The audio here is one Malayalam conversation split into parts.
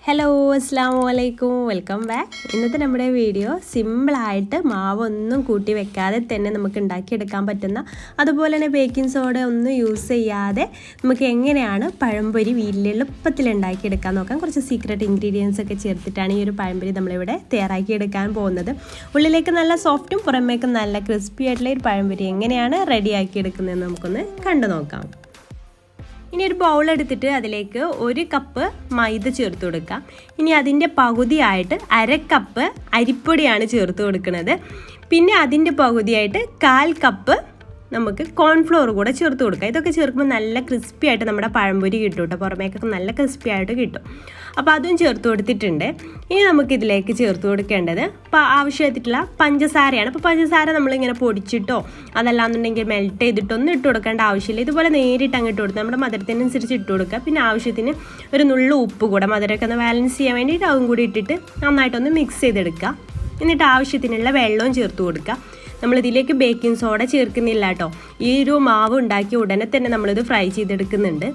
ഹലോ അസ്സലാമു അലൈക്കും, വെൽക്കം ബാക്ക്. ഇന്നത്തെ നമ്മുടെ വീഡിയോ സിമ്പിളായിട്ട് മാവൊന്നും കൂട്ടി വെക്കാതെ തന്നെ നമുക്ക് ഉണ്ടാക്കിയെടുക്കാൻ പറ്റുന്ന, അതുപോലെ തന്നെ ബേക്കിംഗ് സോഡ ഒന്നും യൂസ് ചെയ്യാതെ നമുക്ക് എങ്ങനെയാണ് പഴംപൊരി വീട്ടിൽ എളുപ്പത്തിൽ ഉണ്ടാക്കിയെടുക്കാൻ നോക്കാം. കുറച്ച് സീക്രട്ട് ഇൻഗ്രീഡിയൻസ് ഒക്കെ ചേർത്തിട്ടാണ് ഈ ഒരു പഴംപൊരി നമ്മളിവിടെ തയ്യാറാക്കിയെടുക്കാൻ പോകുന്നത്. ഉള്ളിലേക്ക് നല്ല സോഫ്റ്റും പുറമേക്ക് നല്ല ക്രിസ്പി ആയിട്ടുള്ള ഒരു പഴംപൊരി എങ്ങനെയാണ് റെഡിയാക്കിയെടുക്കുന്നതെന്ന് നമുക്കൊന്ന് കണ്ടു നോക്കാം. ഇനി ഒരു ബൗൾ എടുത്തിട്ട് അതിലേക്ക് 1 കപ്പ് മൈദ ചേർത്ത് കൊടുക്കാം. ഇനി അതിൻ്റെ പകുതിയായിട്ട് 1/2 കപ്പ് അരിപ്പൊടിയാണ് ചേർത്ത് കൊടുക്കുന്നത്. പിന്നെ അതിൻ്റെ പകുതിയായിട്ട് 1/4 കപ്പ് നമുക്ക് കോൺഫ്ലോർ കൂടെ ചേർത്ത് കൊടുക്കാം. ഇതൊക്കെ ചേർക്കുമ്പോൾ നല്ല ക്രിസ്പി ആയിട്ട് നമ്മുടെ പഴംപൊരി കിട്ടും കേട്ടോ, പുറമേക്കൊക്കെ നല്ല ക്രിസ്പി ആയിട്ട് കിട്ടും. അപ്പോൾ അതും ചേർത്ത് കൊടുത്തിട്ടുണ്ട്. ഇനി നമുക്കിതിലേക്ക് ചേർത്ത് കൊടുക്കേണ്ടത് ആവശ്യമായിട്ടുള്ള പഞ്ചസാരയാണ്. അപ്പോൾ പഞ്ചസാര നമ്മളിങ്ങനെ പൊടിച്ചിട്ടോ അതല്ലാന്നുണ്ടെങ്കിൽ മെൽറ്റ് ചെയ്തിട്ടൊന്നും ഇട്ട് കൊടുക്കേണ്ട ആവശ്യമില്ല. ഇതുപോലെ നേരിട്ട് അങ്ങ് ഇട്ട് കൊടുക്കുക, നമ്മുടെ മധുരത്തിനനുസരിച്ച് ഇട്ട് കൊടുക്കുക. പിന്നെ ആവശ്യത്തിന് ഒരു നുള്ളു ഉപ്പ് കൂടെ മധുരമൊക്കെ ഒന്ന് ബാലൻസ് ചെയ്യാൻ വേണ്ടിയിട്ട് അതും കൂടി ഇട്ടിട്ട് നന്നായിട്ടൊന്ന് മിക്സ് ചെയ്തെടുക്കുക. എന്നിട്ട് ആവശ്യത്തിനുള്ള വെള്ളവും ചേർത്ത് കൊടുക്കുക. നമ്മളിതിലേക്ക് ബേക്കിംഗ് സോഡ ചേർക്കുന്നില്ല കേട്ടോ. ഈ ഒരു മാവ് ഉണ്ടാക്കി ഉടനെ തന്നെ നമ്മളിത് ഫ്രൈ ചെയ്തെടുക്കുന്നുണ്ട്.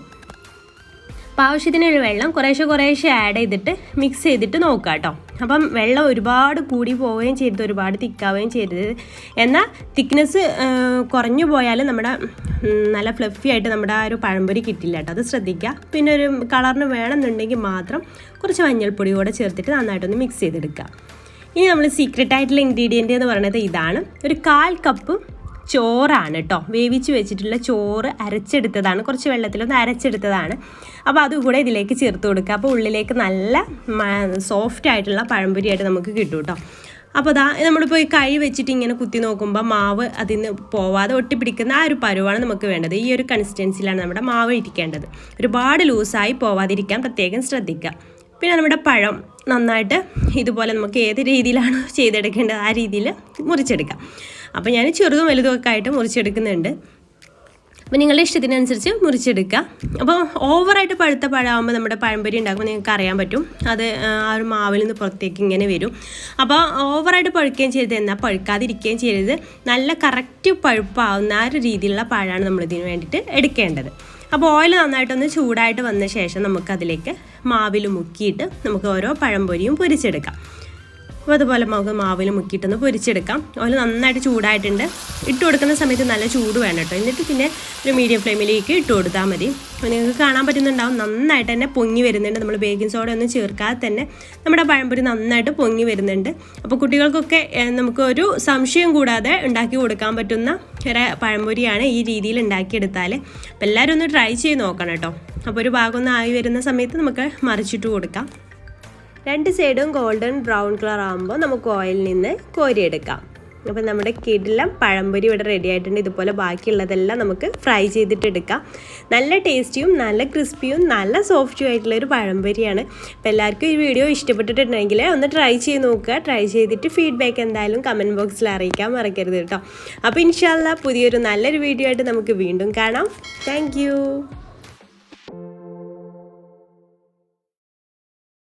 അപ്പോൾ ആവശ്യത്തിനുള്ള വെള്ളം കുറേശ്ശെ ആഡ് ചെയ്തിട്ട് മിക്സ് ചെയ്തിട്ട് നോക്കുക കേട്ടോ. അപ്പം വെള്ളം ഒരുപാട് കൂടി പോവുകയും ചെയ്യരുത്, ഒരുപാട് തിക്കാവുകയും ചെയ്യരുത്. എന്നാൽ തിക്നെസ് കുറഞ്ഞു പോയാലും നമ്മുടെ നല്ല ഫ്ലഫി ആയിട്ട് നമ്മുടെ ആ ഒരു പഴംപൊരി കിട്ടില്ല കേട്ടോ, അത് ശ്രദ്ധിക്കുക. പിന്നെ ഒരു കളറിന് വേണമെന്നുണ്ടെങ്കിൽ മാത്രം കുറച്ച് മഞ്ഞൾപ്പൊടി കൂടെ ചേർത്തിട്ട് നന്നായിട്ടൊന്ന് മിക്സ് ചെയ്തെടുക്കുക. ഇനി നമ്മൾ സീക്രട്ട് ആയിട്ടുള്ള ഇൻഗ്രീഡിയൻറ്റ് എന്ന് പറയുന്നത് ഇതാണ്. ഒരു 1/4 കപ്പ് ചോറാണ് കേട്ടോ, വേവിച്ച് വെച്ചിട്ടുള്ള ചോറ് അരച്ചെടുത്തതാണ്, കുറച്ച് വെള്ളത്തിലൊന്ന് അരച്ചെടുത്തതാണ്. അപ്പോൾ അതുകൂടെ ഇതിലേക്ക് ചേർത്ത് കൊടുക്കുക. അപ്പോൾ ഉള്ളിലേക്ക് നല്ല സോഫ്റ്റ് ആയിട്ടുള്ള പഴംപൊരിയായിട്ട് നമുക്ക് കിട്ടും കേട്ടോ. അപ്പോൾ നമ്മളിപ്പോൾ ഈ കൈ വെച്ചിട്ട് ഇങ്ങനെ കുത്തി നോക്കുമ്പോൾ മാവ് അതിന് പോവാതെ ഒട്ടിപ്പിടിക്കുന്ന ആ ഒരു പരുവാണ് നമുക്ക് വേണ്ടത്. ഈ ഒരു കൺസിസ്റ്റൻസിലാണ് നമ്മുടെ മാവ് ഇരിക്കേണ്ടത്. ഒരുപാട് ലൂസായി പോവാതിരിക്കാൻ പ്രത്യേകം ശ്രദ്ധിക്കുക. പിന്നെ നമ്മുടെ പഴം നന്നായിട്ട് ഇതുപോലെ നമുക്ക് ഏത് രീതിയിലാണോ ചെയ്തെടുക്കേണ്ടത് ആ രീതിയിൽ മുറിച്ചെടുക്കാം. അപ്പോൾ ഞാൻ ചെറുതും വലുതും ഒക്കെ ആയിട്ട് മുറിച്ചെടുക്കുന്നുണ്ട്. അപ്പോൾ നിങ്ങളുടെ ഇഷ്ടത്തിനനുസരിച്ച് മുറിച്ചെടുക്കുക. അപ്പോൾ ഓവറായിട്ട് പഴുത്ത പഴമാകുമ്പോൾ നമ്മുടെ പഴംപൊരി ഉണ്ടാക്കുമ്പോൾ നിങ്ങൾക്ക് അറിയാൻ പറ്റും, അത് ആ ഒരു മാവിൽ നിന്ന് പുറത്തേക്ക് ഇങ്ങനെ വരും. അപ്പോൾ ഓവറായിട്ട് പഴുക്കുകയും ചെയ്യരുത്, എന്നാൽ പഴുക്കാതിരിക്കുകയും ചെയ്യരുത്. നല്ല കറക്റ്റ് പഴുപ്പാവുന്ന ആ ഒരു രീതിയിലുള്ള പഴമാണ് നമ്മളിതിന് വേണ്ടിയിട്ട് എടുക്കേണ്ടത്. അപ്പോൾ ഓയിൽ നന്നായിട്ടൊന്ന് ചൂടായിട്ട് വന്ന ശേഷം നമുക്കതിലേക്ക് മാവിൽ മുക്കിയിട്ട് നമുക്ക് ഓരോ പഴംപൊരിയും പൊരിച്ചെടുക്കാം. അപ്പോൾ അതുപോലെ നമുക്ക് മാവിൽ മുക്കിയിട്ടൊന്ന് പൊരിച്ചെടുക്കാം. ഓയിൽ നന്നായിട്ട് ചൂടായിട്ടുണ്ട്. ഇട്ട് കൊടുക്കുന്ന സമയത്ത് നല്ല ചൂട് വേണം കേട്ടോ. എന്നിട്ട് പിന്നെ ഒരു മീഡിയം ഫ്ലെയിമിലേക്ക് ഇട്ട് കൊടുത്താൽ മതി. അപ്പോൾ നിങ്ങൾക്ക് കാണാൻ പറ്റുന്നുണ്ടാവും നന്നായിട്ട് തന്നെ പൊങ്ങി വരുന്നുണ്ട്. നമ്മൾ ബേക്കിംഗ് സോഡ ഒന്നും ചേർക്കാതെ തന്നെ നമ്മുടെ പഴംപൊരി നന്നായിട്ട് പൊങ്ങി വരുന്നുണ്ട്. അപ്പോൾ കുട്ടികൾക്കൊക്കെ നമുക്കൊരു സംശയം കൂടാതെ ഉണ്ടാക്കി കൊടുക്കാൻ പറ്റുന്ന ഒരു പഴംപൊരിയാണ് ഈ രീതിയിൽ ഉണ്ടാക്കിയെടുത്താൽ. അപ്പോൾ എല്ലാവരും ഒന്ന് ട്രൈ ചെയ്ത് നോക്കണം കേട്ടോ. അപ്പോൾ ഒരു ഭാഗം ഒന്ന് ആയി വരുന്ന സമയത്ത് നമുക്ക് മറിച്ചിട്ട് കൊടുക്കാം. 2 സൈഡും ഗോൾഡൻ ബ്രൗൺ കളർ ആകുമ്പോൾ നമുക്ക് ഓയിലിൽ നിന്ന് കോരിയെടുക്കാം. അപ്പോൾ നമ്മുടെ കിടിലം പഴംപൊരി ഇവിടെ റെഡി ആയിട്ടുണ്ട്. ഇതുപോലെ ബാക്കിയുള്ളതെല്ലാം നമുക്ക് ഫ്രൈ ചെയ്തിട്ടെടുക്കാം. നല്ല ടേസ്റ്റിയും നല്ല ക്രിസ്പിയും നല്ല സോഫ്റ്റും ആയിട്ടുള്ളൊരു പഴംപൊരിയാണ്. അപ്പോൾ എല്ലാവർക്കും ഈ വീഡിയോ ഇഷ്ടപ്പെട്ടിട്ടുണ്ടെങ്കിൽ ഒന്ന് ട്രൈ ചെയ്ത് നോക്കുക. ട്രൈ ചെയ്തിട്ട് ഫീഡ്ബാക്ക് എന്തായാലും കമൻറ്റ് ബോക്സിൽ അറിയിക്കാൻ മറക്കരുത് കേട്ടോ. അപ്പോൾ ഇൻഷാ അല്ലാഹ് പുതിയൊരു നല്ലൊരു വീഡിയോ ആയിട്ട് നമുക്ക് വീണ്ടും കാണാം. താങ്ക്